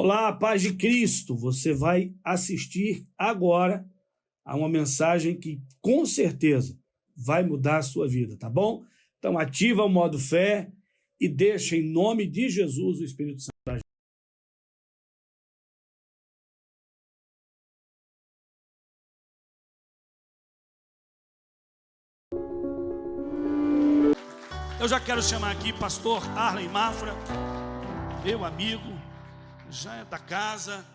Olá, paz de Cristo. Você vai assistir agora a uma mensagem que com certeza vai mudar a sua vida, tá bom? Então ativa o modo fé e deixa em nome de Jesus o Espírito Santo agir. Eu já quero chamar aqui pastor Arlen Mafra, meu amigo, já é da casa.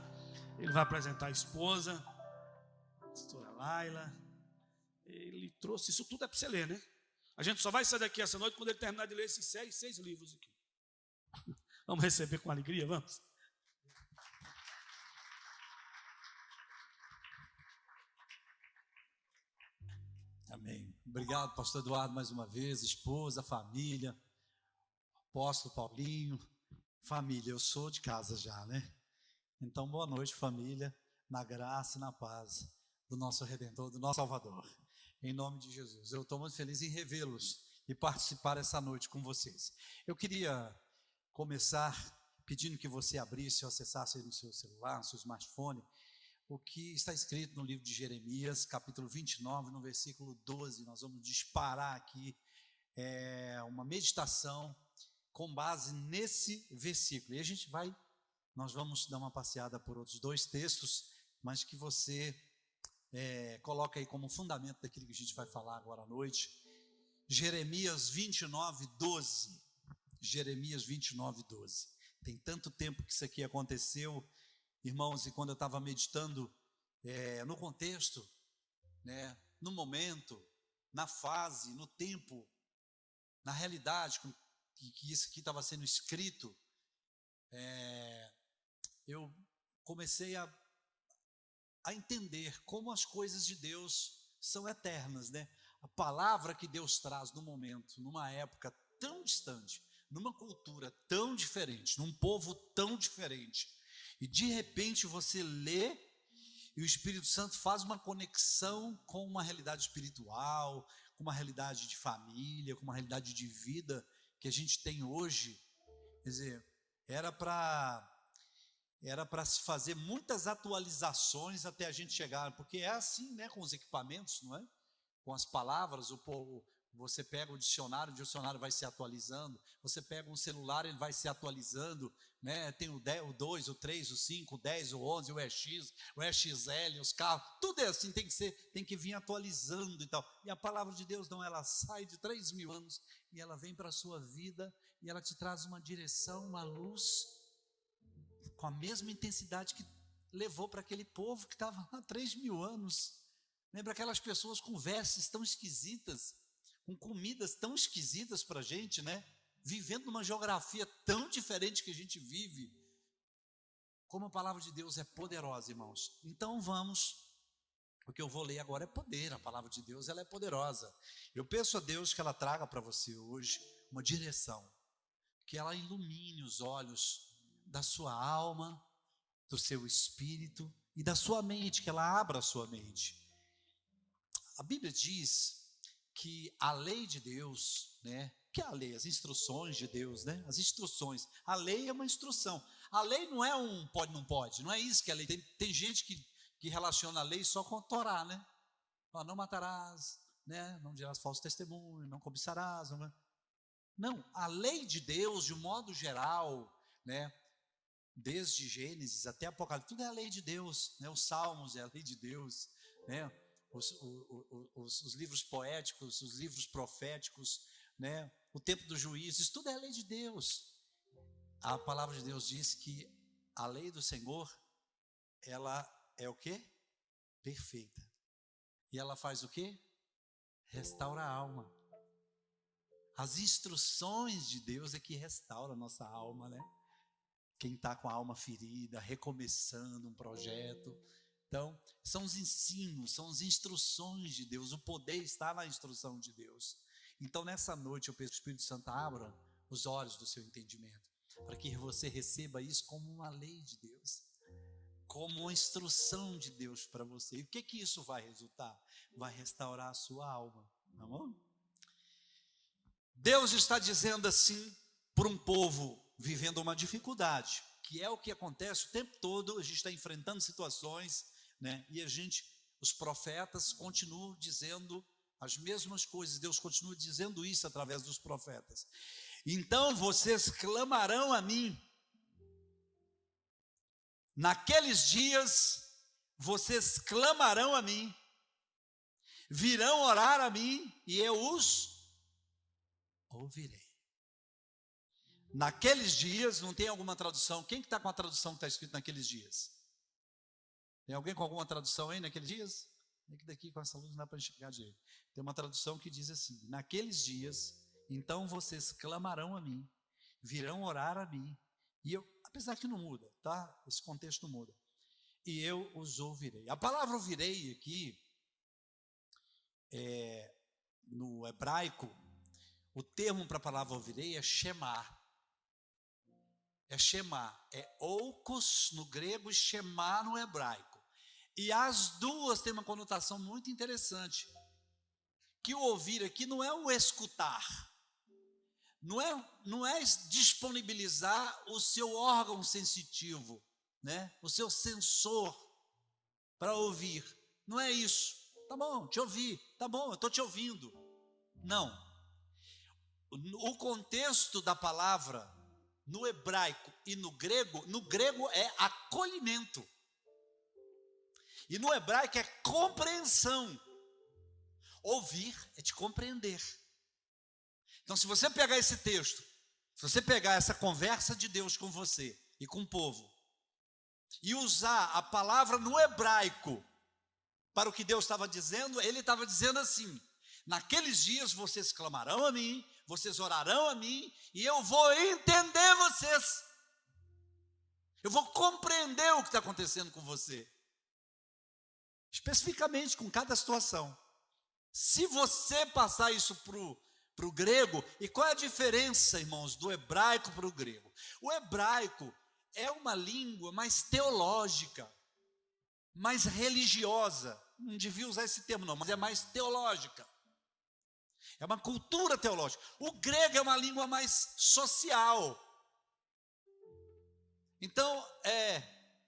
Ele vai apresentar a esposa, a pastora Laila. Ele trouxe, isso tudo é para você ler, né? A gente só vai sair daqui essa noite quando ele terminar de ler esses seis livros aqui. Vamos receber com alegria, vamos? Amém. Obrigado, pastor Eduardo, mais uma vez, esposa, família, apóstolo Paulinho, família, eu sou de casa já, né? Então, boa noite, família, na graça e na paz do nosso Redentor, do nosso Salvador, em nome de Jesus. Eu estou muito feliz em revê-los e participar essa noite com vocês. Eu queria começar pedindo que você abrisse ou acessasse aí no seu celular, no seu smartphone, o que está escrito no livro de Jeremias, capítulo 29, no versículo 12. Nós vamos disparar aqui uma meditação com base nesse versículo. E nós vamos dar uma passeada por outros dois textos, mas que você coloca aí como fundamento daquilo que a gente vai falar agora à noite. Jeremias 29, 12. Jeremias 29, 12. Tem tanto tempo que isso aqui aconteceu, irmãos, e quando eu estava meditando no contexto, né, no momento, na fase, no tempo, na realidade que isso aqui estava sendo escrito, eu comecei a entender como as coisas de Deus são eternas, né? A palavra que Deus traz no momento, numa época tão distante, numa cultura tão diferente, num povo tão diferente, e de repente você lê e o Espírito Santo faz uma conexão com uma realidade espiritual, com uma realidade de família, com uma realidade de vida que a gente tem hoje. Quer dizer, era para se fazer muitas atualizações até a gente chegar, porque é assim, né, com os equipamentos, não é? Com as palavras, você pega o dicionário vai se atualizando, você pega um celular, ele vai se atualizando, né? Tem o 2, o 3, o 5, o 10, o 11, o EX, o EXL, os carros, tudo é assim, tem que vir atualizando e tal. E a palavra de Deus não, ela sai de 3.000 anos e ela vem para a sua vida e ela te traz uma direção, uma luz, com a mesma intensidade que levou para aquele povo que estava lá há 3.000 anos. Lembra aquelas pessoas com vestes tão esquisitas, com comidas tão esquisitas para a gente, né? Vivendo numa geografia tão diferente que a gente vive. Como a palavra de Deus é poderosa, irmãos. Então o que eu vou ler agora é poder. A palavra de Deus, ela é poderosa. Eu peço a Deus que ela traga para você hoje uma direção, que ela ilumine os olhos da sua alma, do seu espírito e da sua mente, que ela abra a sua mente. A Bíblia diz que a lei de Deus, né? Que é a lei? As instruções de Deus, né? As instruções. A lei é uma instrução. A lei não é um pode, não pode. Não é isso que é a lei. Tem gente que relaciona a lei só com a Torá, né? Não matarás, né? Não dirás falso testemunho, não cobiçarás. Não, a lei de Deus, de um modo geral, né? Desde Gênesis até Apocalipse, tudo é a lei de Deus, né? Os Salmos é a lei de Deus, né? Os livros poéticos, os livros proféticos, né? O tempo do juízo, isso tudo é a lei de Deus. A palavra de Deus diz que a lei do Senhor, ela é o quê? Perfeita. E ela faz o quê? Restaura a alma. As instruções de Deus é que restaura a nossa alma, né? Quem está com a alma ferida, recomeçando um projeto. Então, são os ensinos, são as instruções de Deus. O poder está na instrução de Deus. Então, nessa noite, eu peço que o Espírito Santo abra os olhos do seu entendimento, para que você receba isso como uma lei de Deus, como uma instrução de Deus para você. E o que isso vai resultar? Vai restaurar a sua alma, tá bom? Deus está dizendo assim para um povo vivendo uma dificuldade, que é o que acontece o tempo todo. A gente está enfrentando situações, né? E os profetas continuam dizendo as mesmas coisas. Deus continua dizendo isso através dos profetas. Então vocês clamarão a mim. Naqueles dias vocês clamarão a mim, virão orar a mim e eu os ouvirei. Naqueles dias, não tem alguma tradução? Quem que está com a tradução que está escrito naqueles dias? Tem alguém com alguma tradução aí naqueles dias? É que daqui com essa luz não dá para enxergar direito. Tem uma tradução que diz assim: naqueles dias, então vocês clamarão a mim, virão orar a mim, e eu, apesar que não muda, tá? Esse contexto não muda. E eu os ouvirei. A palavra ouvirei aqui, no hebraico, o termo para a palavra ouvirei é shema. É shema, é oikos no grego e shema no hebraico. E as duas têm uma conotação muito interessante. Que o ouvir aqui não é o escutar, não é disponibilizar o seu órgão sensitivo, né? O seu sensor para ouvir. Não é isso. Tá bom, te ouvi. Tá bom, eu estou te ouvindo. Não. O contexto da palavra no hebraico e no grego é acolhimento. E no hebraico é compreensão. Ouvir é te compreender. Então, se você pegar esse texto, se você pegar essa conversa de Deus com você e com o povo, e usar a palavra no hebraico para o que Deus estava dizendo, ele estava dizendo assim: naqueles dias vocês clamarão a mim, vocês orarão a mim, e eu vou entender vocês. Eu vou compreender o que está acontecendo com você. Especificamente com cada situação. Se você passar isso para o grego, e qual é a diferença, irmãos, do hebraico para o grego? O hebraico é uma língua mais teológica, mais religiosa. Não devia usar esse termo não, mas é mais teológica. É uma cultura teológica. O grego é uma língua mais social. Então,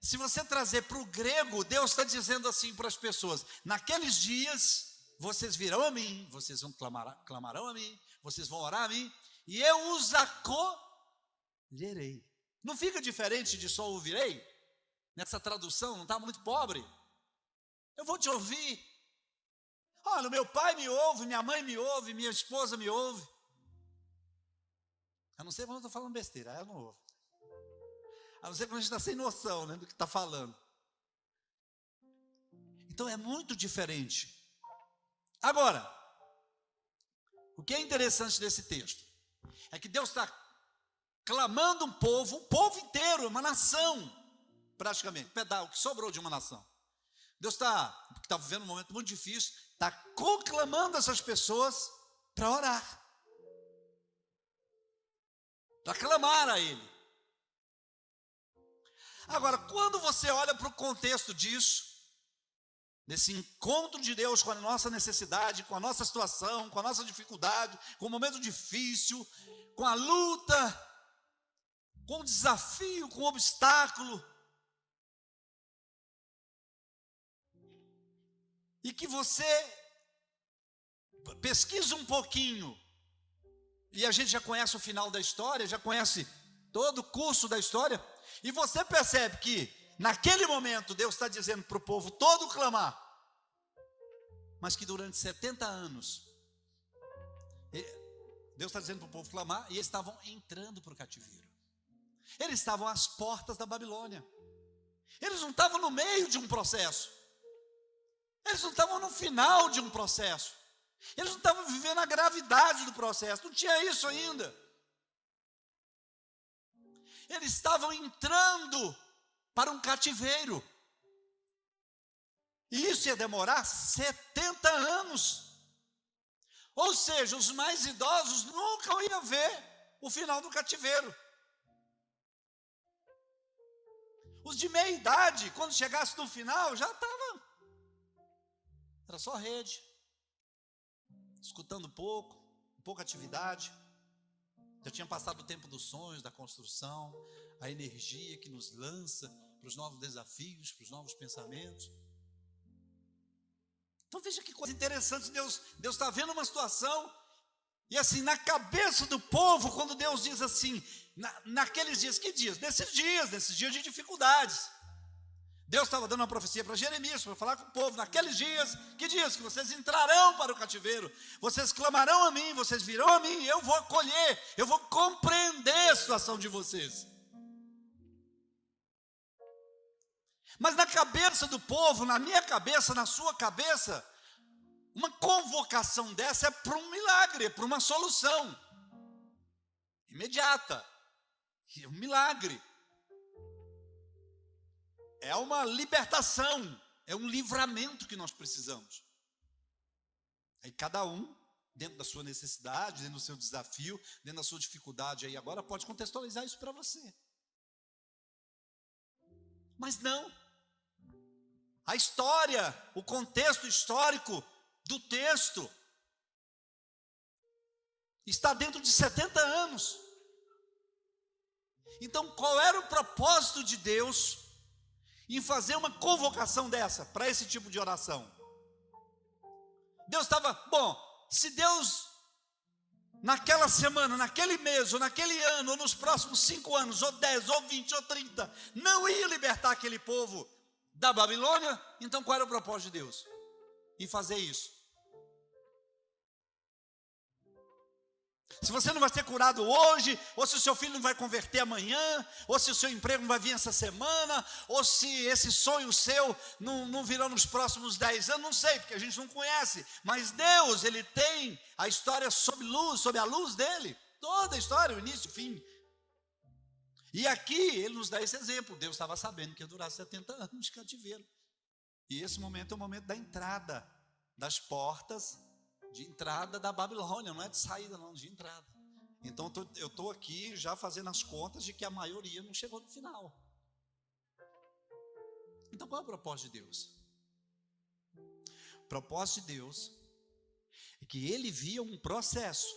se você trazer para o grego, Deus está dizendo assim para as pessoas: naqueles dias vocês virão a mim, vocês vão clamarão a mim, vocês vão orar a mim, e eu os acolherei. Não fica diferente de só ouvirei? Nessa tradução, não está muito pobre? Eu vou te ouvir. Olha, meu pai me ouve, minha mãe me ouve, minha esposa me ouve. A não ser quando eu estou falando besteira, ela não ouve. A não ser quando a gente está sem noção, né, do que está falando. Então é muito diferente. Agora, o que é interessante desse texto é que Deus está clamando o povo inteiro, uma nação, praticamente, o que sobrou de uma nação. Deus está vivendo um momento muito difícil, está conclamando essas pessoas para orar, para clamar a Ele. Agora, quando você olha para o contexto disso, desse encontro de Deus com a nossa necessidade, com a nossa situação, com a nossa dificuldade, com o momento difícil, com a luta, com o desafio, com o obstáculo, e que você pesquisa um pouquinho, e a gente já conhece o final da história, já conhece todo o curso da história, e você percebe que naquele momento Deus está dizendo para o povo todo clamar, mas que durante 70 anos Deus está dizendo para o povo clamar, e eles estavam entrando para o cativeiro. Eles estavam às portas da Babilônia. Eles não estavam no meio de um processo. Eles não estavam no final de um processo. Eles não estavam vivendo a gravidade do processo. Não tinha isso ainda. Eles estavam entrando para um cativeiro. E isso ia demorar 70 anos. Ou seja, os mais idosos nunca iam ver o final do cativeiro. Os de meia idade, quando chegasse no final, já estava. Era só rede. Escutando pouca atividade. Já tinha passado o tempo dos sonhos, da construção, a energia que nos lança para os novos desafios, para os novos pensamentos. Então veja que coisa interessante, Deus está vendo uma situação, e assim, na cabeça do povo, quando Deus diz assim, naqueles dias, que dias? Nesses dias de dificuldades. Deus estava dando uma profecia para Jeremias, para falar com o povo, naqueles dias, que dias? Que vocês entrarão para o cativeiro, vocês clamarão a mim, vocês virão a mim, eu vou acolher, eu vou compreender a situação de vocês. Mas na cabeça do povo, na minha cabeça, na sua cabeça, uma convocação dessa é para um milagre, é para uma solução imediata, é um milagre. É uma libertação, é um livramento que nós precisamos. Aí cada um, dentro da sua necessidade, dentro do seu desafio, dentro da sua dificuldade, aí agora pode contextualizar isso para você. Mas não. A história, o contexto histórico do texto está dentro de 70 anos. Então, qual era o propósito de Deus em fazer uma convocação dessa, para esse tipo de oração? Deus estava, se Deus, naquela semana, naquele mês, ou naquele ano, ou nos próximos 5 anos, ou 10, ou 20, ou 30, não ia libertar aquele povo da Babilônia, então qual era o propósito de Deus em fazer isso? Se você não vai ser curado hoje, ou se o seu filho não vai converter amanhã, ou se o seu emprego não vai vir essa semana, ou se esse sonho seu não virá nos próximos 10 anos, não sei, porque a gente não conhece. Mas Deus, Ele tem a história sob a luz dEle, toda a história, o início e o fim. E aqui Ele nos dá esse exemplo. Deus estava sabendo que ia durar 70 anos de cativeiro. E esse momento é o momento da entrada, das portas de entrada da Babilônia, não é de saída não, de entrada. Então eu estou aqui já fazendo as contas de que a maioria não chegou no final. Então qual é o propósito de Deus? O propósito de Deus é que Ele via um processo.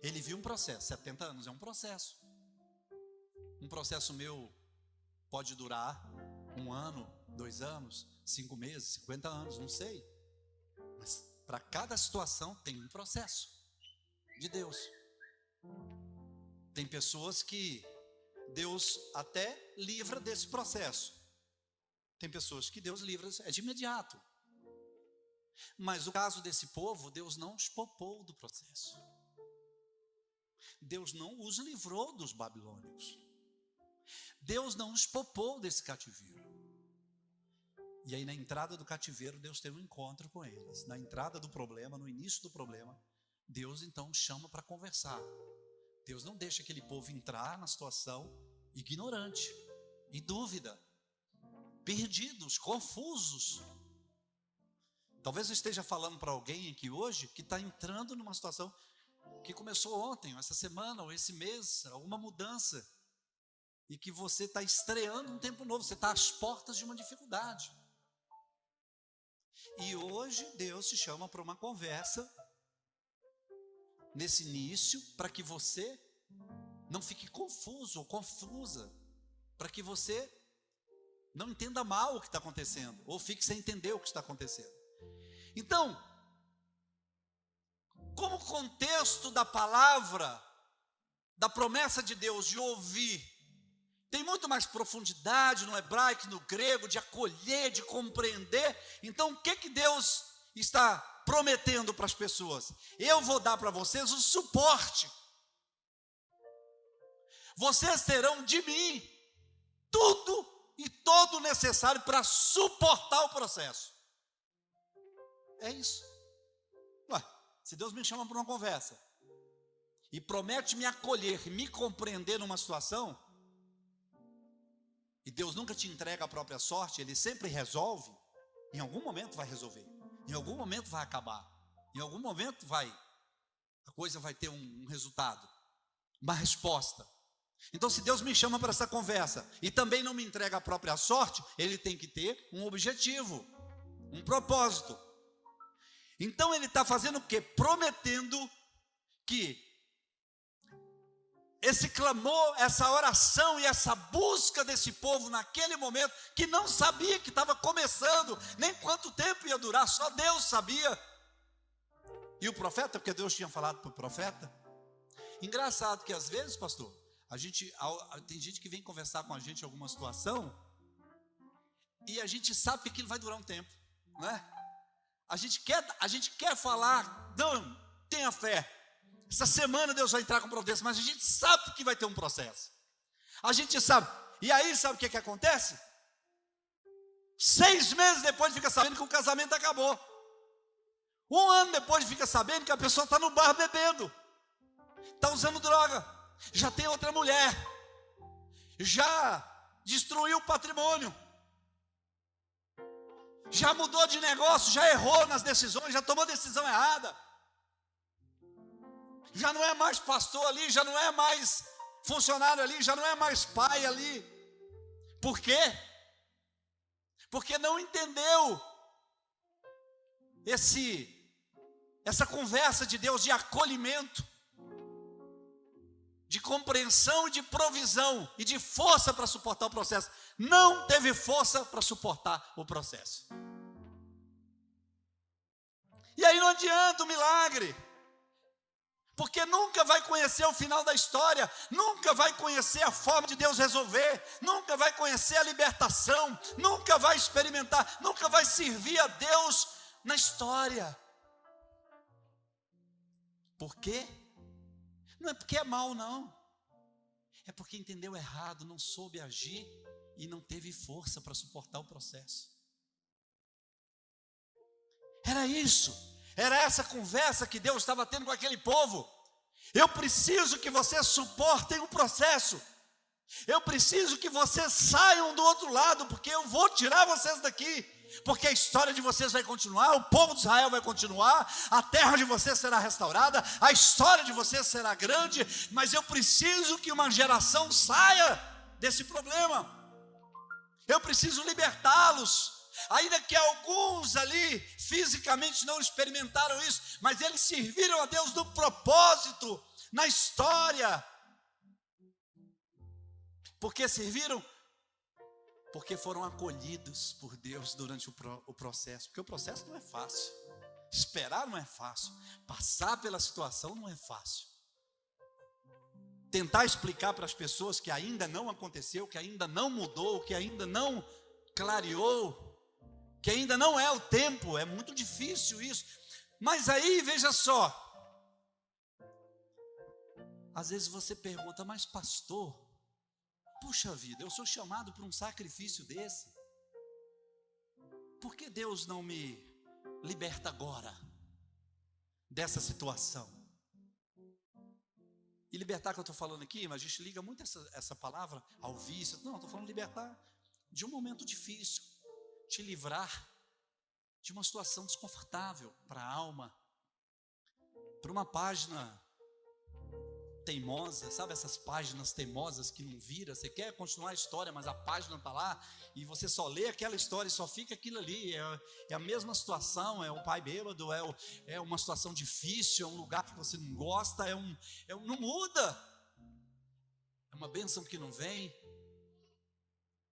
Ele viu um processo, 70 anos é um processo. Um processo meu pode durar 1 ano, 2 anos, 5 meses, 50 anos, não sei. Mas para cada situação tem um processo de Deus. Tem pessoas que Deus até livra desse processo. Tem pessoas que Deus livra, é de imediato. Mas no caso desse povo, Deus não os poupou do processo. Deus não os livrou dos babilônicos. Deus não os poupou desse cativeiro. E aí na entrada do cativeiro, Deus tem um encontro com eles. Na entrada do problema, no início do problema, Deus então chama para conversar. Deus não deixa aquele povo entrar na situação ignorante, em dúvida, perdidos, confusos. Talvez eu esteja falando para alguém aqui hoje que está entrando numa situação que começou ontem, ou essa semana, ou esse mês, alguma mudança, e que você está estreando um tempo novo, você está às portas de uma dificuldade. E hoje Deus te chama para uma conversa, nesse início, para que você não fique confuso ou confusa, para que você não entenda mal o que está acontecendo, ou fique sem entender o que está acontecendo. Então, como contexto da palavra, da promessa de Deus de ouvir, tem muito mais profundidade no hebraico, no grego, de acolher, de compreender. Então o que Deus está prometendo para as pessoas? Eu vou dar para vocês o suporte. Vocês terão de mim tudo e todo o necessário para suportar o processo. É isso. Se Deus me chama para uma conversa e promete me acolher, me compreender numa situação, e Deus nunca te entrega a própria sorte, Ele sempre resolve, em algum momento vai resolver, em algum momento vai acabar, em algum momento a coisa vai ter um resultado, uma resposta. Então se Deus me chama para essa conversa, e também não me entrega a própria sorte, Ele tem que ter um objetivo, um propósito. Então Ele está fazendo o quê? Prometendo que esse clamor, essa oração e essa busca desse povo naquele momento, que não sabia que estava começando, nem quanto tempo ia durar, só Deus sabia. E o profeta, porque Deus tinha falado para o profeta. Engraçado que às vezes, pastor, tem gente que vem conversar com a gente em alguma situação, e a gente sabe que aquilo vai durar um tempo, não é? A gente quer falar, não, tenha fé. Essa semana Deus vai entrar com providência, mas a gente sabe que vai ter um processo. A gente sabe. E aí sabe o que acontece? 6 meses depois fica sabendo que o casamento acabou. 1 ano depois fica sabendo que a pessoa está no bar bebendo, está usando droga, já tem outra mulher, já destruiu o patrimônio, já mudou de negócio, já errou nas decisões, já tomou decisão errada, já não é mais pastor ali, já não é mais funcionário ali, já não é mais pai ali. Por quê? Porque não entendeu essa conversa de Deus de acolhimento, de compreensão e de provisão e de força para suportar o processo. Não teve força para suportar o processo. E aí não adianta o milagre, porque nunca vai conhecer o final da história, nunca vai conhecer a forma de Deus resolver, nunca vai conhecer a libertação, nunca vai experimentar, nunca vai servir a Deus na história. Por quê? Não é porque é mal, não. É porque entendeu errado, não soube agir e não teve força para suportar o processo. Era isso, era essa conversa que Deus estava tendo com aquele povo. Eu preciso que vocês suportem o processo. Eu preciso que vocês saiam do outro lado, porque eu vou tirar vocês daqui. Porque a história de vocês vai continuar, o povo de Israel vai continuar, a terra de vocês será restaurada, a história de vocês será grande, mas eu preciso que uma geração saia desse problema. Eu preciso libertá-los. Ainda que alguns ali fisicamente não experimentaram isso, mas eles serviram a Deus no propósito, na história. Por que serviram? Porque foram acolhidos por Deus durante o processo. Porque o processo não é fácil, esperar não é fácil, passar pela situação não é fácil. Tentar explicar para as pessoas que ainda não aconteceu, que ainda não mudou, que ainda não clareou, que ainda não é o tempo, é muito difícil isso. Mas aí, veja só, às vezes você pergunta, mas pastor, puxa vida, eu sou chamado para um sacrifício desse, por que Deus não me liberta agora dessa situação? E libertar que eu estou falando aqui, mas a gente liga muito essa palavra ao vício. Não, estou falando libertar de um momento difícil, te livrar de uma situação desconfortável para a alma, para uma página teimosa, sabe essas páginas teimosas que não vira, você quer continuar a história, mas a página está lá, e você só lê aquela história e só fica aquilo ali, é a mesma situação, é o pai bêbado, é uma situação difícil, é um lugar que você não gosta, não muda, é uma bênção que não vem,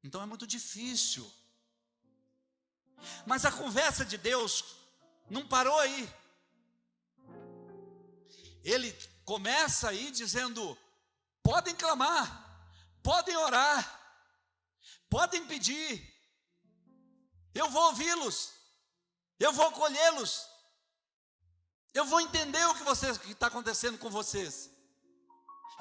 então é muito difícil. Mas a conversa de Deus não parou aí. Ele começa aí dizendo, podem clamar, podem orar, podem pedir, eu vou ouvi-los, eu vou acolhê-los, eu vou entender o que está acontecendo com vocês.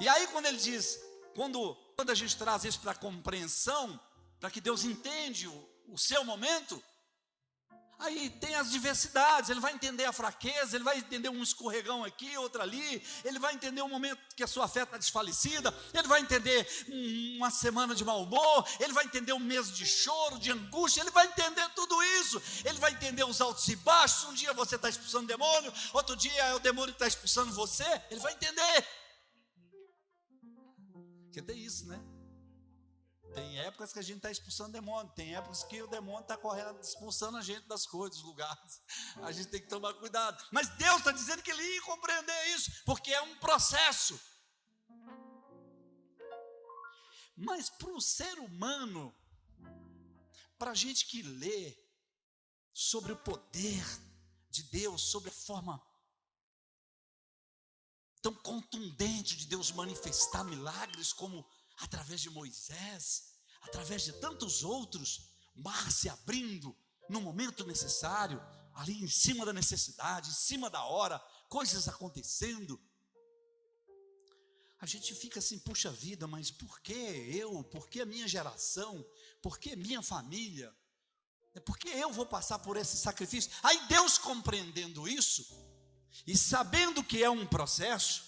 E aí quando ele diz, quando a gente traz isso para a compreensão, para que Deus entende o seu momento, aí tem as diversidades, ele vai entender a fraqueza, ele vai entender um escorregão aqui, outro ali, ele vai entender um momento que a sua fé está desfalecida, ele vai entender uma semana de mau humor, ele vai entender um mês de choro, de angústia, ele vai entender tudo isso, ele vai entender os altos e baixos, um dia você está expulsando demônio, outro dia é o demônio que está expulsando você, ele vai entender. Porque tem isso, né? Tem épocas que a gente está expulsando demônio, tem épocas que o demônio está correndo, expulsando a gente das coisas, dos lugares. A gente tem que tomar cuidado. Mas Deus está dizendo que ele ia compreender isso, porque é um processo. Mas para o ser humano, para a gente que lê sobre o poder de Deus, sobre a forma tão contundente de Deus manifestar milagres, como através de Moisés, através de tantos outros, mar se abrindo no momento necessário, ali em cima da necessidade, em cima da hora, coisas acontecendo. A gente fica assim, puxa vida, mas por que eu? Por que a minha geração? Por que minha família? Por que eu vou passar por esse sacrifício? Aí Deus, compreendendo isso e sabendo que é um processo,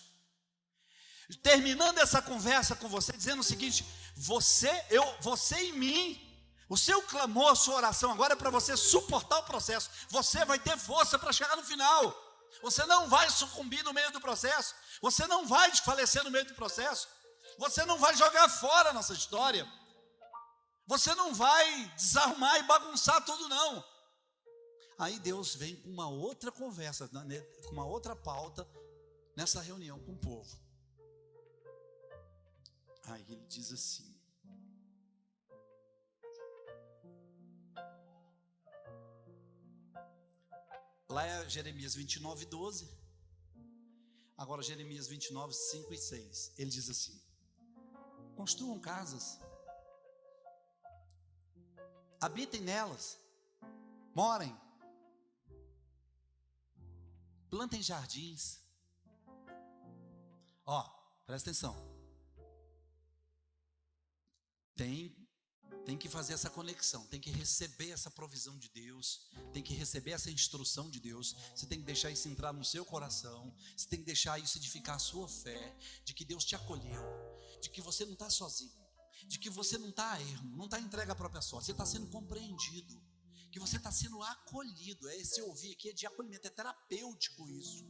terminando essa conversa com você, dizendo o seguinte: você em mim, o seu clamor, a sua oração agora é para você suportar o processo. Você vai ter força para chegar no final. Você não vai sucumbir no meio do processo. Você não vai desfalecer no meio do processo. Você não vai jogar fora a nossa história. Você não vai desarrumar e bagunçar tudo, não. Aí Deus vem com uma outra conversa, com uma outra pauta, nessa reunião com o povo. Aí ele diz assim: lá é Jeremias 29, 12. Agora Jeremias 29, 5 e 6. Ele diz assim: construam casas, habitem nelas, morem, plantem jardins. Ó, presta atenção. Tem que fazer essa conexão, tem que receber essa provisão de Deus, tem que receber essa instrução de Deus. Você tem que deixar isso entrar no seu coração, você tem que deixar isso edificar a sua fé, de que Deus te acolheu, de que você não está sozinho, de que você não está ermo, não está entregue à própria sorte, você está sendo compreendido, que você está sendo acolhido. Esse ouvir aqui é de acolhimento, é terapêutico isso,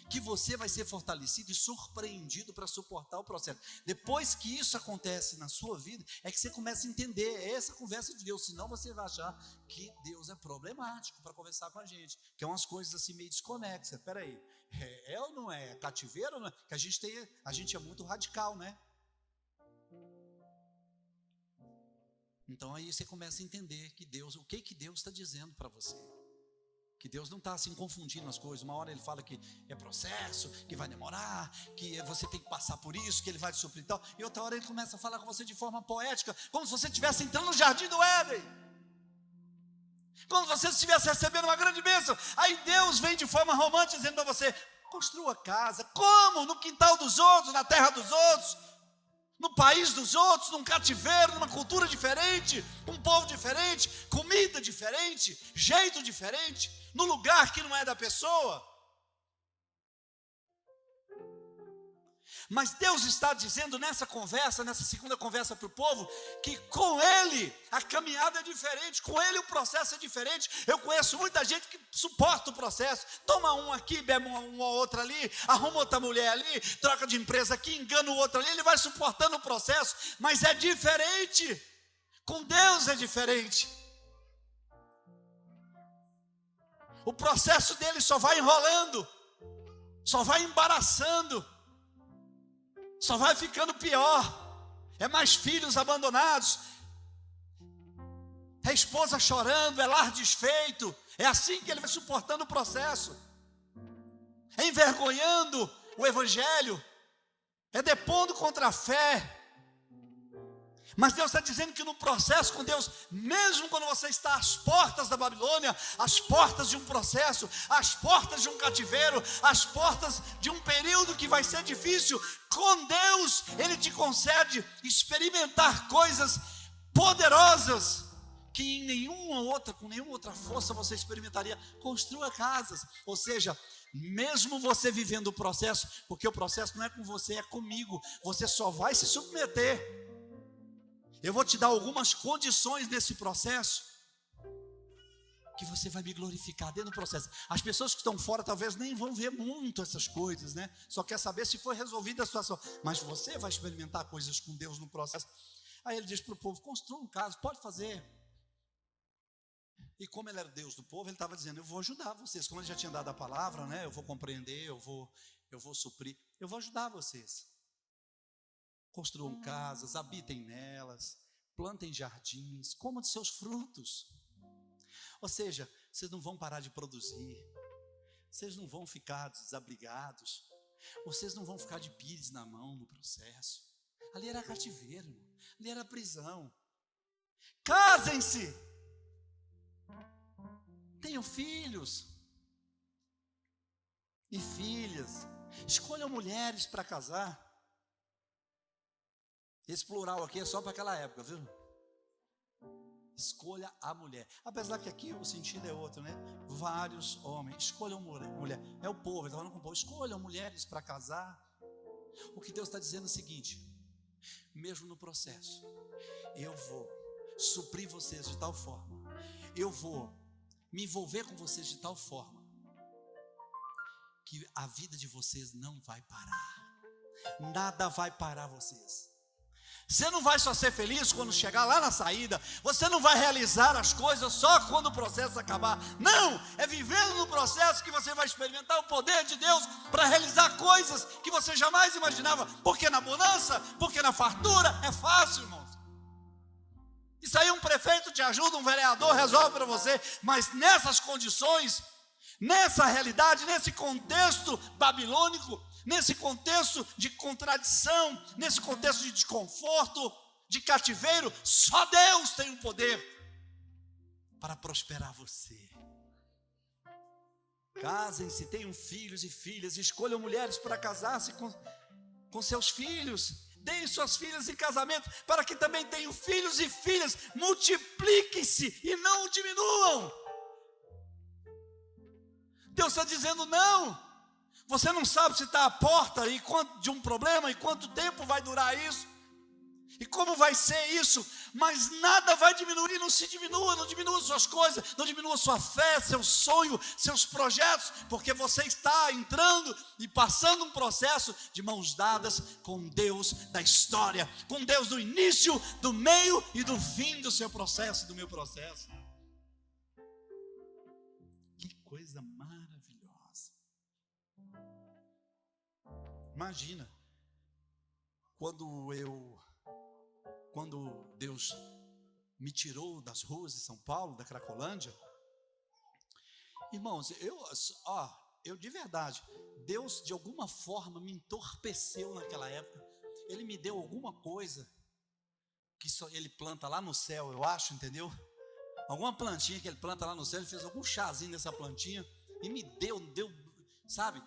que você vai ser fortalecido e surpreendido para suportar o processo. Depois que isso acontece na sua vida, é que você começa a entender essa conversa de Deus. Senão você vai achar que Deus é problemático para conversar com a gente, que é umas coisas assim meio desconexas. Espera aí, é ou não é? Cativeiro ou não é? Que a gente é muito radical, né? Então aí você começa a entender que Deus, o que Deus está dizendo para você. Que Deus não está assim confundindo as coisas. Uma hora Ele fala que é processo, que vai demorar, que você tem que passar por isso, que Ele vai te suprir e tal. E outra hora Ele começa a falar com você de forma poética, como se você estivesse entrando no jardim do Éden, como se você estivesse recebendo uma grande bênção. Aí Deus vem de forma romântica dizendo para você: construa casa. Como? No quintal dos outros, na terra dos outros, no país dos outros, num cativeiro, numa cultura diferente, um povo diferente, comida diferente, jeito diferente, no lugar que não é da pessoa. Mas Deus está dizendo nessa conversa, nessa segunda conversa para o povo, que com Ele a caminhada é diferente, com Ele o processo é diferente. Eu conheço muita gente que suporta o processo, toma um aqui, bebe uma outra ali, arruma outra mulher ali, troca de empresa aqui, engana o outro ali, ele vai suportando o processo, mas é diferente. Com Deus é diferente. O processo dele só vai enrolando, só vai embaraçando, só vai ficando pior. É mais filhos abandonados, é esposa chorando, é lar desfeito. É assim que ele vai suportando o processo, é envergonhando o evangelho, é depondo contra a fé. Mas Deus está dizendo que no processo com Deus, mesmo quando você está às portas da Babilônia, às portas de um processo, às portas de um cativeiro, às portas de um período que vai ser difícil, com Deus Ele te concede experimentar coisas poderosas que com nenhuma outra força você experimentaria. Construa casas, ou seja, mesmo você vivendo o processo, porque o processo não é com você, é comigo, você só vai se submeter. Eu vou te dar algumas condições nesse processo, que você vai me glorificar dentro do processo. As pessoas que estão fora talvez nem vão ver muito essas coisas, né? Só quer saber se foi resolvida a situação. Mas você vai experimentar coisas com Deus no processo. Aí ele diz para o povo: construa um caso, pode fazer. E como ele era Deus do povo, ele estava dizendo: eu vou ajudar vocês. Como ele já tinha dado a palavra, né? Eu vou compreender, eu vou suprir, eu vou ajudar vocês. construam casas, habitem nelas, plantem jardins, comam de seus frutos. Ou seja, vocês não vão parar de produzir, vocês não vão ficar desabrigados, vocês não vão ficar de pires na mão no processo. Ali era cativeiro, ali era prisão. Casem-se, tenham filhos e filhas, escolham mulheres para casar. Esse plural aqui é só para aquela época, viu? Escolha a mulher. Apesar que aqui o sentido é outro, né? Vários homens, escolham mulher. É o povo, ele está falando com o povo. Escolham mulheres para casar. O que Deus está dizendo é o seguinte: mesmo no processo, eu vou suprir vocês de tal forma, eu vou me envolver com vocês de tal forma, que a vida de vocês não vai parar. Nada vai parar vocês. Você não vai só ser feliz quando chegar lá na saída, você não vai realizar as coisas só quando o processo acabar. Não, é vivendo no processo que você vai experimentar o poder de Deus para realizar coisas que você jamais imaginava. Porque na bonança, porque na fartura é fácil, irmãos. Isso aí um prefeito te ajuda, um vereador resolve para você, mas nessas condições, nessa realidade, nesse contexto babilônico, nesse contexto de contradição, nesse contexto de desconforto, de cativeiro, só Deus tem o poder para prosperar você. Casem-se, tenham filhos e filhas, escolham mulheres para casar-se com seus filhos, deem suas filhas em casamento, para que também tenham filhos e filhas, multipliquem-se e não diminuam. Deus está dizendo não. Você não sabe se está à porta de um problema e quanto tempo vai durar isso, e como vai ser isso, mas nada vai diminuir. Não se diminua, não diminua suas coisas, não diminua sua fé, seu sonho, seus projetos, porque você está entrando e passando um processo de mãos dadas com Deus da história, com Deus do início, do meio e do fim do seu processo, do meu processo. Que coisa maravilhosa. Imagina, quando Deus me tirou das ruas de São Paulo, da Cracolândia, irmãos, eu de verdade, Deus de alguma forma me entorpeceu naquela época. Ele me deu alguma coisa que só Ele planta lá no céu, eu acho, entendeu? Alguma plantinha que Ele planta lá no céu, Ele fez algum chazinho nessa plantinha e me deu, sabe?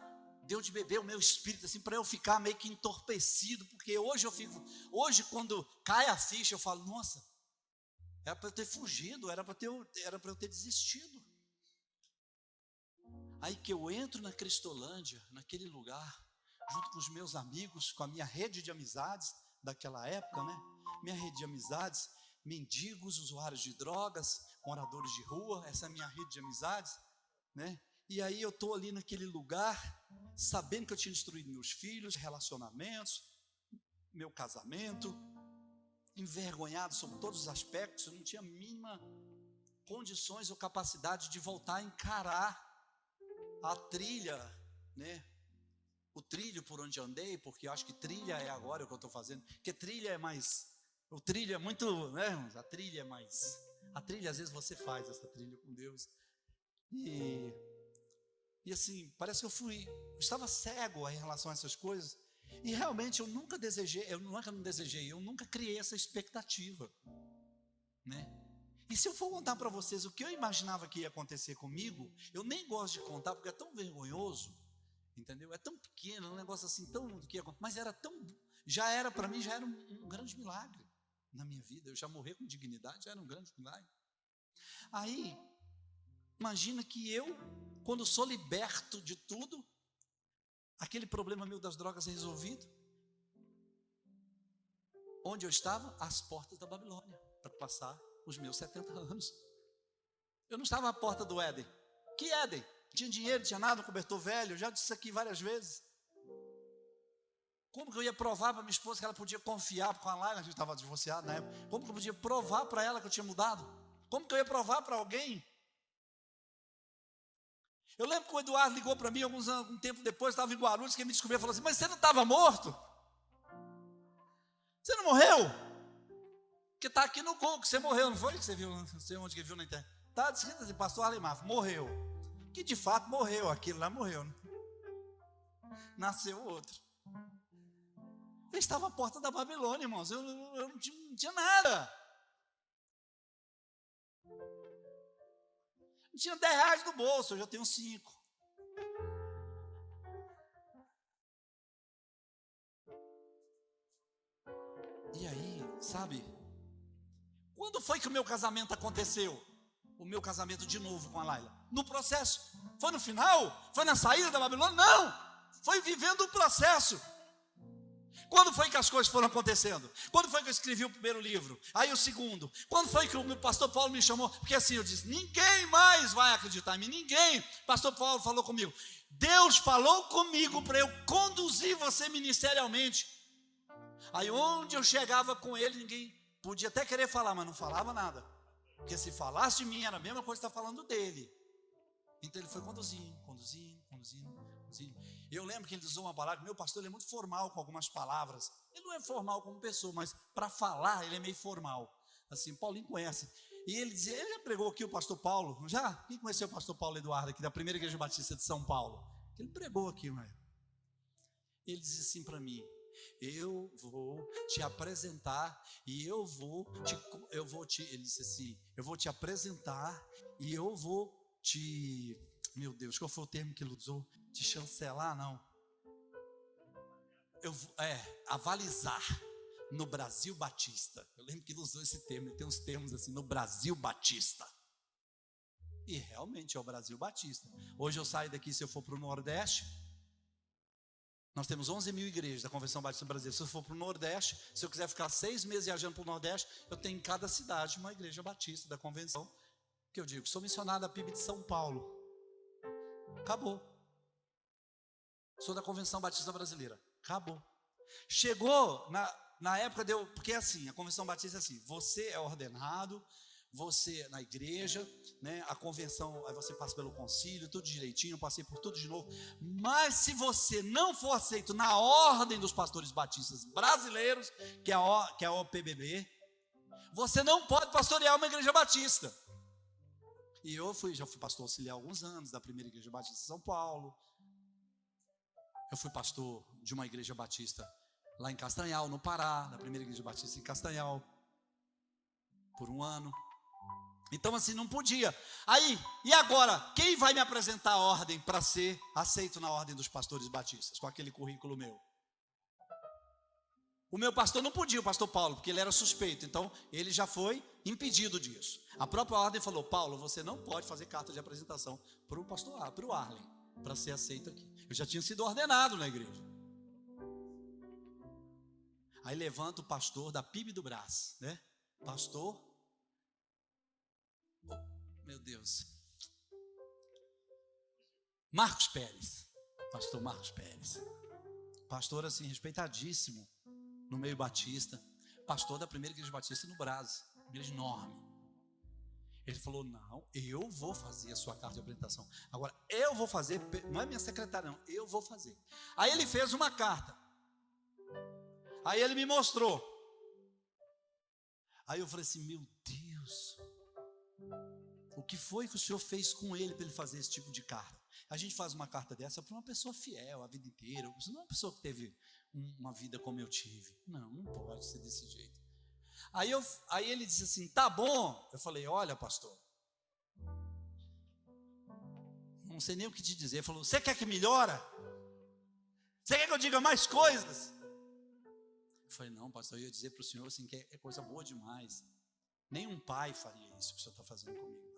Deu de beber o meu espírito, assim, para eu ficar meio que entorpecido, porque hoje quando cai a ficha, eu falo, nossa, era para eu ter fugido, era para eu ter desistido. Aí que eu entro na Cristolândia, naquele lugar, junto com os meus amigos, com a minha rede de amizades daquela época, né? Minha rede de amizades, mendigos, usuários de drogas, moradores de rua, essa é a minha rede de amizades, né? E aí eu estou ali naquele lugar, sabendo que eu tinha destruído meus filhos, relacionamentos, meu casamento, envergonhado sobre todos os aspectos. Eu não tinha a mínima condições ou capacidade de voltar a encarar a trilha, né? O trilho por onde andei, porque eu acho que trilha é agora o que eu estou fazendo, porque trilha é mais, o trilho é muito, né? A trilha é mais, a trilha às vezes você faz essa trilha com Deus, e assim, parece que eu estava cego em relação a essas coisas, e realmente eu nunca criei essa expectativa, né? E se eu for contar para vocês o que eu imaginava que ia acontecer comigo, eu nem gosto de contar, porque é tão vergonhoso, entendeu? É tão pequeno, um negócio assim, mas para mim já era um grande milagre na minha vida. Eu já morrer com dignidade já era um grande milagre. Aí, imagina que eu, quando sou liberto de tudo, aquele problema meu das drogas é resolvido. Onde eu estava? Às portas da Babilônia, para passar os meus 70 anos. Eu não estava à porta do Éden. Que Éden? Não tinha dinheiro, não tinha nada, um cobertor velho. Eu já disse isso aqui várias vezes. Como que eu ia provar para minha esposa que ela podia confiar com a Laila? A gente estava divorciado na época. Como que eu podia provar para ela que eu tinha mudado? Como que eu ia provar para alguém? Eu lembro que o Eduardo ligou para mim algum tempo depois, estava em Guarulhos, que ele me descobriu e falou assim, mas você não estava morto? Você não morreu? Porque está aqui no Google, que você morreu, não foi? Que você viu, não sei onde que viu na internet. Está escrito assim, pastor Arley Mafra, morreu. Que de fato morreu, aquilo lá morreu. Né? Nasceu outro. Eu estava à porta da Babilônia, irmãos, eu não tinha nada. Não tinha 10 reais no bolso, hoje eu tenho 5. E aí, sabe? Quando foi que o meu casamento aconteceu? O meu casamento de novo com a Laila? No processo. Foi no final? Foi na saída da Babilônia? Não! Foi vivendo o processo. Quando foi que as coisas foram acontecendo? Quando foi que eu escrevi o primeiro livro? Aí o segundo. Quando foi que o meu pastor Paulo me chamou? Porque assim eu disse, ninguém mais vai acreditar em mim, ninguém. Pastor Paulo falou comigo, Deus falou comigo para eu conduzir você ministerialmente. Aí onde eu chegava com ele, ninguém podia até querer falar, mas não falava nada. Porque se falasse de mim, era a mesma coisa que está falando dele. Então ele foi conduzindo. Eu lembro que ele usou uma palavra, meu pastor ele é muito formal com algumas palavras. Ele não é formal como pessoa, mas para falar ele é meio formal. Assim, Paulinho conhece. E ele dizia, ele já pregou aqui o pastor Paulo, já? Quem conheceu o pastor Paulo Eduardo aqui da primeira igreja batista de São Paulo? Ele pregou aqui, não é? Ele dizia assim para mim, eu vou te apresentar e ele disse assim, eu vou te apresentar e eu vou te, meu Deus, qual foi o termo que ele usou? Te chancelar, não. Avalizar no Brasil Batista. Eu lembro que ele usou esse termo, ele tem uns termos assim, no Brasil Batista. E realmente é o Brasil Batista. Hoje eu saio daqui, se eu for para o Nordeste, nós temos 11 mil igrejas da Convenção Batista Brasileira. Se eu for para o Nordeste, se eu quiser ficar 6 meses viajando para o Nordeste, eu tenho em cada cidade uma igreja batista da Convenção. Que eu digo, sou missionário da PIB de São Paulo. Acabou. Sou da Convenção Batista Brasileira. Acabou. Chegou na época porque é assim, a Convenção Batista é assim, você é ordenado, você na igreja, né, a convenção, aí você passa pelo concílio, tudo direitinho, eu passei por tudo de novo, mas se você não for aceito na ordem dos pastores batistas brasileiros, que é a OPBB, você não pode pastorear uma igreja batista. E eu já fui pastor auxiliar há alguns anos, da primeira igreja batista de São Paulo. Eu fui pastor de uma igreja batista lá em Castanhal, no Pará, da primeira igreja batista em Castanhal, por 1 ano. Então assim, não podia. Aí, e agora, quem vai me apresentar a ordem para ser aceito na ordem dos pastores batistas, com aquele currículo meu? O meu pastor não podia, o pastor Paulo, porque ele era suspeito, então ele já foi impedido disso. A própria ordem falou, Paulo, você não pode fazer carta de apresentação para o pastor, para o Arley, para ser aceito aqui. Eu já tinha sido ordenado na igreja. Aí levanta o pastor da PIB do Brás, né? Pastor, meu Deus, Marcos Pérez, pastor Marcos Pérez, pastor assim, respeitadíssimo no meio batista, pastor da primeira igreja batista no Brás, igreja enorme. Ele falou, não, eu vou fazer a sua carta de apresentação. Agora, eu vou fazer, não é minha secretária não, eu vou fazer. Aí ele fez uma carta. Aí ele me mostrou. Aí eu falei assim, meu Deus, o que foi que o senhor fez com ele para ele fazer esse tipo de carta? A gente faz uma carta dessa para uma pessoa fiel a vida inteira. Você não é uma pessoa que teve uma vida como eu tive. Não pode ser desse jeito. Aí ele disse assim, tá bom. Eu falei, olha pastor, não sei nem o que te dizer. Ele falou, você quer que melhora? Você quer que eu diga mais coisas? Eu falei, não pastor, eu ia dizer para o senhor assim, que é coisa boa demais. Nenhum pai faria isso que o senhor está fazendo comigo.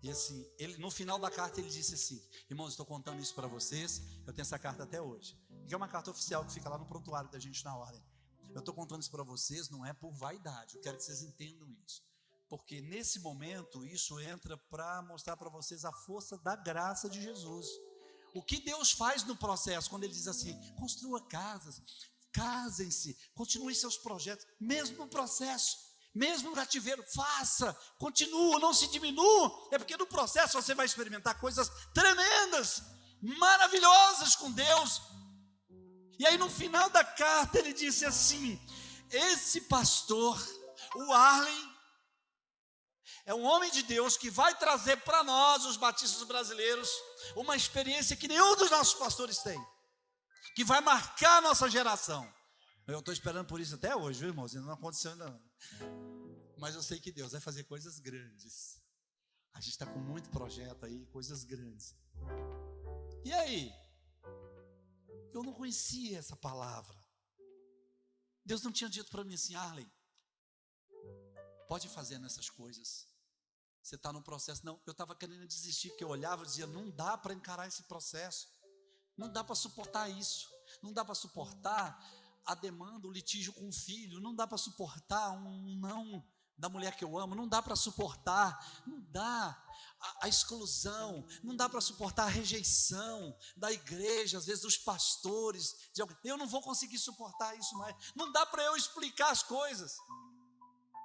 E assim, no final da carta ele disse assim, irmãos, estou contando isso para vocês, eu tenho essa carta até hoje, que é uma carta oficial que fica lá no prontuário da gente na ordem. Eu estou contando isso para vocês, não é por vaidade, eu quero que vocês entendam isso, porque nesse momento isso entra para mostrar para vocês a força da graça de Jesus. O que Deus faz no processo, quando Ele diz assim, construa casas, casem-se, continuem seus projetos, mesmo no processo, mesmo no cativeiro, faça, continua, não se diminua, é porque no processo você vai experimentar coisas tremendas, maravilhosas com Deus. E aí no final da carta ele disse assim: esse pastor, o Arlen, é um homem de Deus que vai trazer para nós, os batistas brasileiros, uma experiência que nenhum dos nossos pastores tem, que vai marcar a nossa geração. Eu estou esperando por isso até hoje, viu, irmãos? Não aconteceu ainda não. Mas eu sei que Deus vai fazer coisas grandes. A gente está com muito projeto aí, coisas grandes. E aí? Eu não conhecia essa palavra. Deus não tinha dito para mim assim: Arlen, pode fazer nessas coisas. Você está no processo. Não, eu estava querendo desistir, porque eu olhava e dizia: não dá para encarar esse processo. Não dá para suportar isso. Não dá para suportar a demanda, o litígio com o filho. Não dá para suportar um não da mulher que eu amo. Não dá para suportar. Não dá a exclusão. Não dá para suportar a rejeição da igreja, às vezes dos pastores. Eu não vou conseguir suportar isso mais. Não dá para eu explicar as coisas.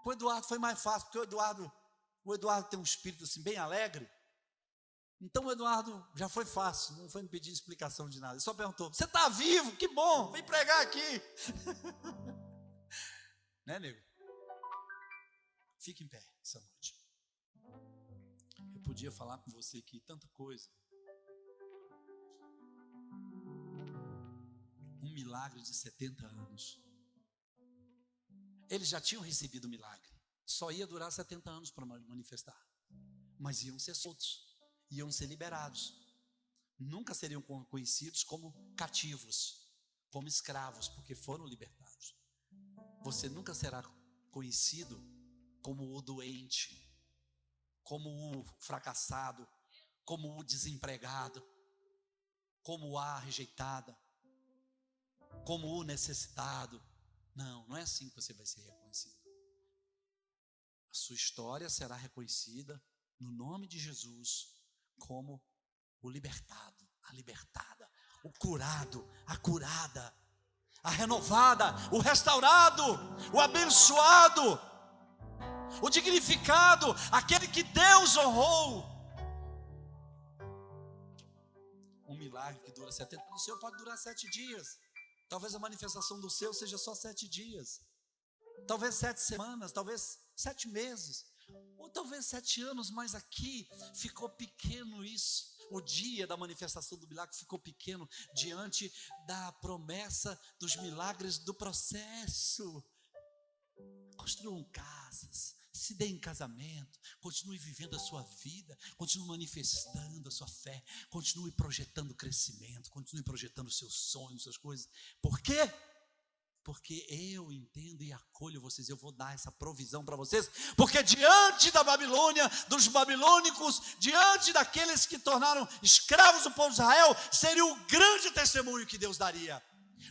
Com o Eduardo foi mais fácil, porque o Eduardo tem um espírito assim bem alegre. Então o Eduardo já foi fácil, não foi me pedir explicação de nada. Ele só perguntou: você está vivo? Que bom, vem pregar aqui. Né, nego? Fique em pé essa noite. Eu podia falar com você aqui tanta coisa. Um milagre de 70 anos. Eles já tinham recebido o milagre. Só ia durar 70 anos para manifestar. Mas iam ser soltos. Iam ser liberados. Nunca seriam conhecidos como cativos, como escravos, porque foram libertados. Você nunca será conhecido como o doente, como o fracassado, como o desempregado, como a rejeitada, como o necessitado. Não, não é assim que você vai ser reconhecido. A sua história será reconhecida no nome de Jesus como o libertado, a libertada, o curado, a curada, a renovada, o restaurado, o abençoado, o dignificado, aquele que Deus honrou. Um milagre que dura 70 anos, o seu pode durar 7 dias. Talvez a manifestação do seu seja só 7 dias. Talvez 7 semanas, talvez 7 meses. Ou talvez 7 anos, mas aqui ficou pequeno isso. O dia da manifestação do milagre ficou pequeno diante da promessa dos milagres do processo. Construam casas, se dê em casamento, continue vivendo a sua vida, continue manifestando a sua fé, continue projetando crescimento, continue projetando seus sonhos, suas coisas. Por quê? Porque eu entendo e acolho vocês, eu vou dar essa provisão para vocês, porque diante da Babilônia, dos babilônicos, diante daqueles que tornaram escravos do povo de Israel, seria o grande testemunho que Deus daria.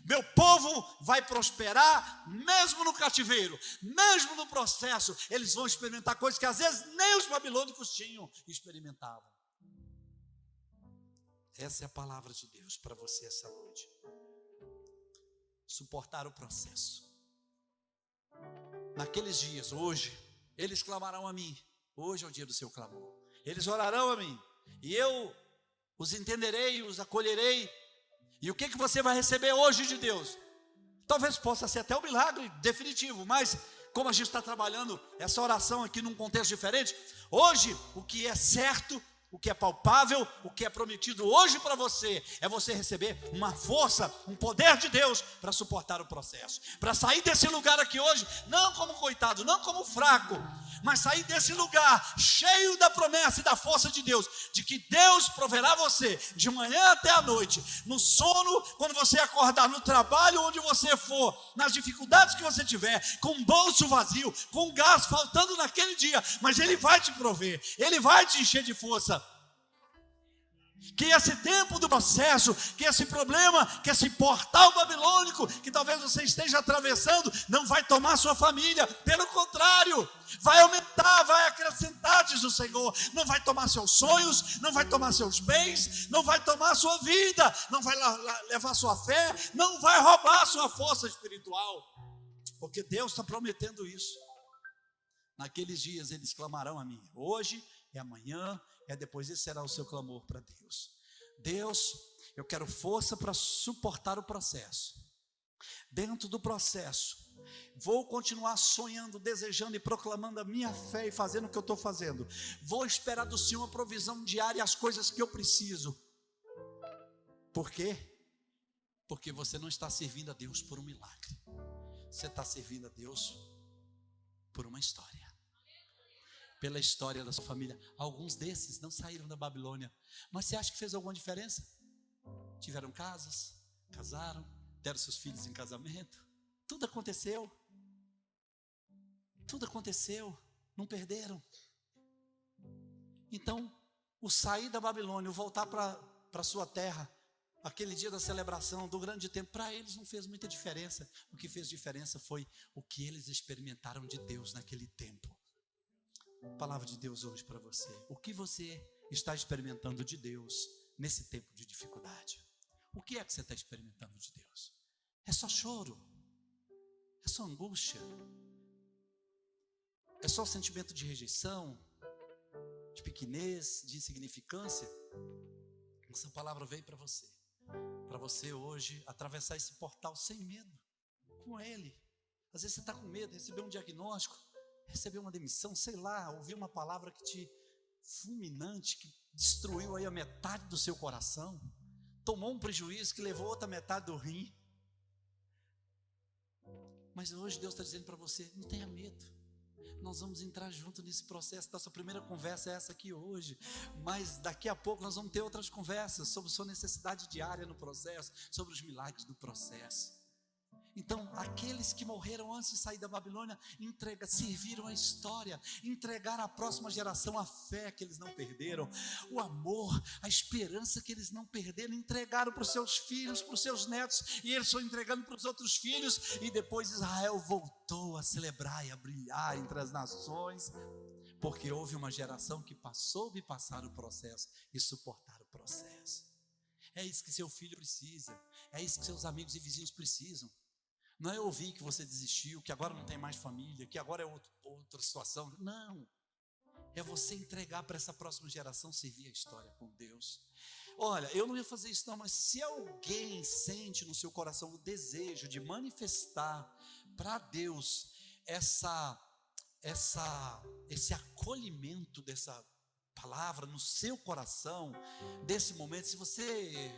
Meu povo vai prosperar mesmo no cativeiro, mesmo no processo. Eles vão experimentar coisas que às vezes nem os babilônicos tinham e experimentavam. Essa é a palavra de Deus para você essa noite. Suportar o processo. Naqueles dias, hoje, eles clamarão a mim. Hoje é o dia do seu clamor. Eles orarão a mim, e eu os entenderei, os acolherei. E o que você vai receber hoje de Deus? Talvez possa ser até um milagre definitivo, mas como a gente está trabalhando essa oração aqui num contexto diferente, hoje o que é certo, o que é palpável, o que é prometido hoje para você, é você receber uma força, um poder de Deus para suportar o processo, para sair desse lugar aqui hoje, não como coitado, não como fraco, mas sair desse lugar cheio da promessa e da força de Deus, de que Deus proverá você de manhã até a noite, no sono, quando você acordar, no trabalho, onde você for, nas dificuldades que você tiver, com o bolso vazio, com gás faltando naquele dia, mas Ele vai te prover, Ele vai te encher de força. Que esse tempo do processo, que esse problema, que esse portal babilônico que talvez você esteja atravessando, não vai tomar sua família, pelo contrário, vai aumentar, vai acrescentar, diz o Senhor. Não vai tomar seus sonhos, não vai tomar seus bens, não vai tomar sua vida, não vai levar sua fé, não vai roubar sua força espiritual, porque Deus está prometendo isso. Naqueles dias eles clamarão a mim. Hoje é amanhã, é depois, esse será o seu clamor para Deus. Deus, eu quero força para suportar o processo. Dentro do processo, vou continuar sonhando, desejando e proclamando a minha fé e fazendo o que eu estou fazendo. Vou esperar do Senhor a provisão diária e as coisas que eu preciso. Por quê? Porque você não está servindo a Deus por um milagre. Você está servindo a Deus por uma história. Pela história da sua família. Alguns desses não saíram da Babilônia. Mas você acha que fez alguma diferença? Tiveram casas, casaram, deram seus filhos em casamento. Tudo aconteceu. Tudo aconteceu. Não perderam. Então, o sair da Babilônia, o voltar para a sua terra, aquele dia da celebração, do grande tempo, para eles não fez muita diferença. O que fez diferença foi o que eles experimentaram de Deus naquele tempo. Palavra de Deus hoje para você. O que você está experimentando de Deus nesse tempo de dificuldade? O que é que você está experimentando de Deus? É só choro? É só angústia? É só sentimento de rejeição? De pequenez? De insignificância? Essa palavra veio para você. Para você hoje atravessar esse portal sem medo, com Ele. Às vezes você está com medo de receber um diagnóstico, receber uma demissão, sei lá, ouvir uma palavra que te fulminante, que destruiu aí a metade do seu coração, tomou um prejuízo que levou outra metade do rim. Mas hoje Deus está dizendo para você, não tenha medo. Nós vamos entrar junto nesse processo. Nossa primeira conversa é essa aqui hoje, mas daqui a pouco nós vamos ter outras conversas sobre sua necessidade diária no processo, sobre os milagres do processo. Então, aqueles que morreram antes de sair da Babilônia, serviram a história, entregaram à próxima geração a fé que eles não perderam, o amor, a esperança que eles não perderam, entregaram para os seus filhos, para os seus netos, e eles foram entregando para os outros filhos, e depois Israel voltou a celebrar e a brilhar entre as nações, porque houve uma geração que soube passar o processo e suportar o processo. É isso que seu filho precisa, é isso que seus amigos e vizinhos precisam. Não é ouvir que você desistiu, que agora não tem mais família, que agora é outra situação. Não. É você entregar para essa próxima geração servir a história com Deus. Olha, eu não ia fazer isso não, mas se alguém sente no seu coração o desejo de manifestar para Deus esse acolhimento dessa palavra no seu coração, desse momento, se você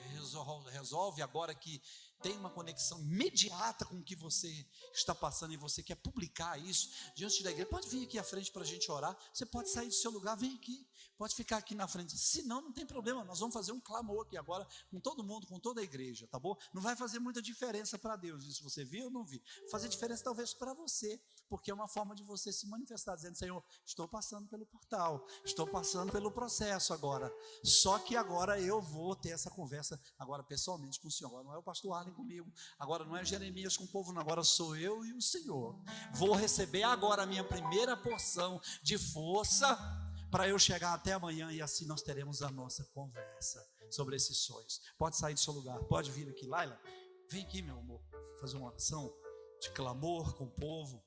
resolve agora que tem uma conexão imediata com o que você está passando e você quer publicar isso diante da igreja, pode vir aqui à frente para a gente orar. Você pode sair do seu lugar, vem aqui, pode ficar aqui na frente. Se não, não tem problema, nós vamos fazer um clamor aqui agora com todo mundo, com toda a igreja, tá bom? Não vai fazer muita diferença para Deus isso, você viu ou não viu? Fazer diferença talvez para você, porque é uma forma de você se manifestar, dizendo, Senhor, estou passando pelo portal, estou passando pelo processo agora, só que agora eu vou ter essa conversa agora pessoalmente com o Senhor. Agora não é o pastor Arlen comigo, agora não é Jeremias com o povo, não, agora sou eu e o Senhor. Vou receber agora a minha primeira porção de força para eu chegar até amanhã, e assim nós teremos a nossa conversa sobre esses sonhos. Pode sair do seu lugar, pode vir aqui. Laila, vem aqui, meu amor, fazer uma oração de clamor com o povo.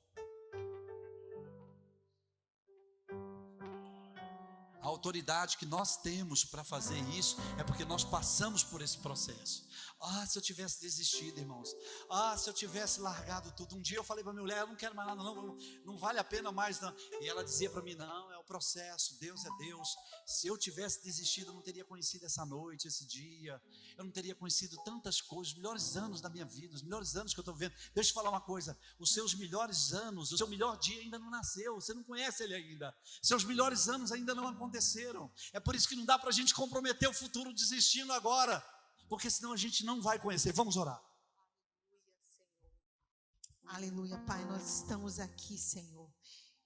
A autoridade que nós temos para fazer isso é porque nós passamos por esse processo. Ah, se eu tivesse desistido, irmãos. Ah, se eu tivesse largado tudo. Um dia eu falei para minha mulher, eu não quero mais nada, não vale a pena mais não. E ela dizia para mim, não, é o processo, Deus é Deus. Se eu tivesse desistido, eu não teria conhecido essa noite, esse dia. Eu não teria conhecido tantas coisas, os melhores anos da minha vida, os melhores anos que eu estou vivendo. Deixa eu te falar uma coisa, os seus melhores anos, o seu melhor dia ainda não nasceu, você não conhece ele ainda. Seus melhores anos ainda não aconteceram. É por isso que não dá para a gente comprometer o futuro desistindo agora, porque senão a gente não vai conhecer. Vamos orar. Aleluia, Pai, nós estamos aqui, Senhor,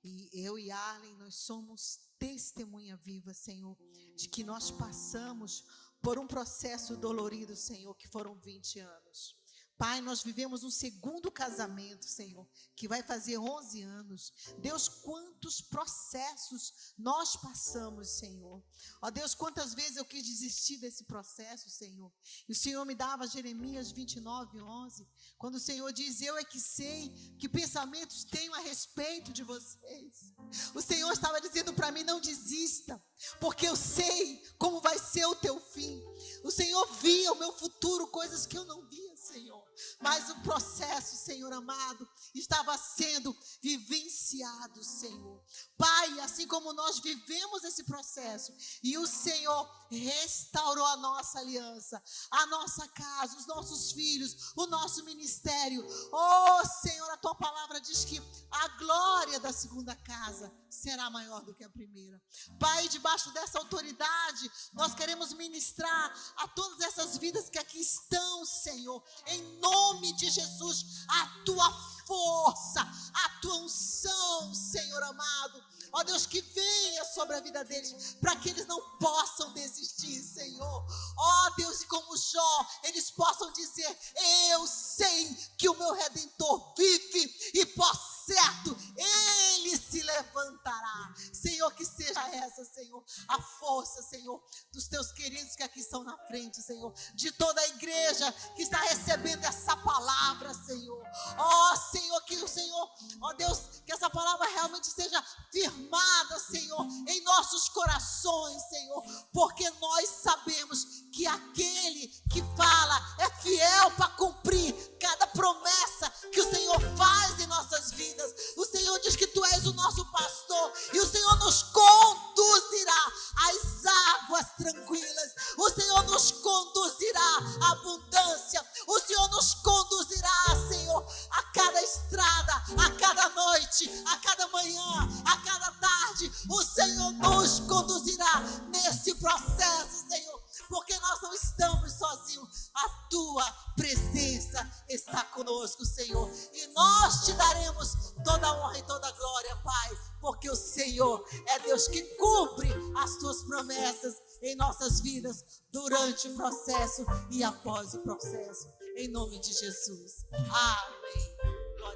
e eu e Arlen, nós somos testemunha viva, Senhor, de que nós passamos por um processo dolorido, Senhor, que foram 20 anos. Pai, nós vivemos um segundo casamento, Senhor, que vai fazer 11 anos. Deus, quantos processos nós passamos, Senhor. Ó Deus, quantas vezes eu quis desistir desse processo, Senhor. E o Senhor me dava Jeremias 29:11, quando o Senhor diz, eu é que sei que pensamentos tenho a respeito de vocês. O Senhor estava dizendo para mim, não desista, porque eu sei como vai ser o teu fim. O Senhor eu via o meu futuro, coisas que eu não via, Senhor. Mas o processo, Senhor amado, estava sendo vivenciado, Senhor. Pai, assim como nós vivemos esse processo e o Senhor restaurou a nossa aliança, a nossa casa, os nossos filhos, o nosso ministério. Oh, Senhor, a tua palavra diz que a glória da segunda casa será maior do que a primeira. Pai, debaixo dessa autoridade, nós queremos ministrar a todas essas vidas que aqui estão, Senhor, em nome de Jesus, a tua força, a tua unção, Senhor amado. Ó Deus, que venha sobre a vida deles, para que eles não possam desistir, Senhor. Ó Deus, e como Jó, eles possam dizer: eu sei que o meu Redentor vive e por certo ele se levantará. Senhor, que seja essa, Senhor, a força, Senhor, dos teus queridos que aqui estão na frente, Senhor, de toda a igreja que está recebendo essa palavra, Senhor. Ó Senhor, que o Senhor, ó Deus, que essa palavra realmente seja firmada, Senhor, em nossos corações, Senhor, porque nós sabemos que aquele que fala é fiel para cumprir cada promessa que o Senhor faz em nossas vidas. O Senhor diz que tu és o nosso pastor e o Senhor nos conduzirá às águas tranquilas. O Senhor nos conduzirá à abundância. O Senhor nos conduzirá, Senhor, a cada estrada, a cada noite, a cada manhã, a cada tarde. O Senhor nos conduzirá nesse processo, Senhor, porque nós não estamos sozinhos. A tua presença está conosco, Senhor, e nós te daremos toda a honra e toda a glória, Pai, porque o Senhor é Deus que cumpre as tuas promessas em nossas vidas, durante o processo e após o processo, em nome de Jesus. Amém. Glória a Deus.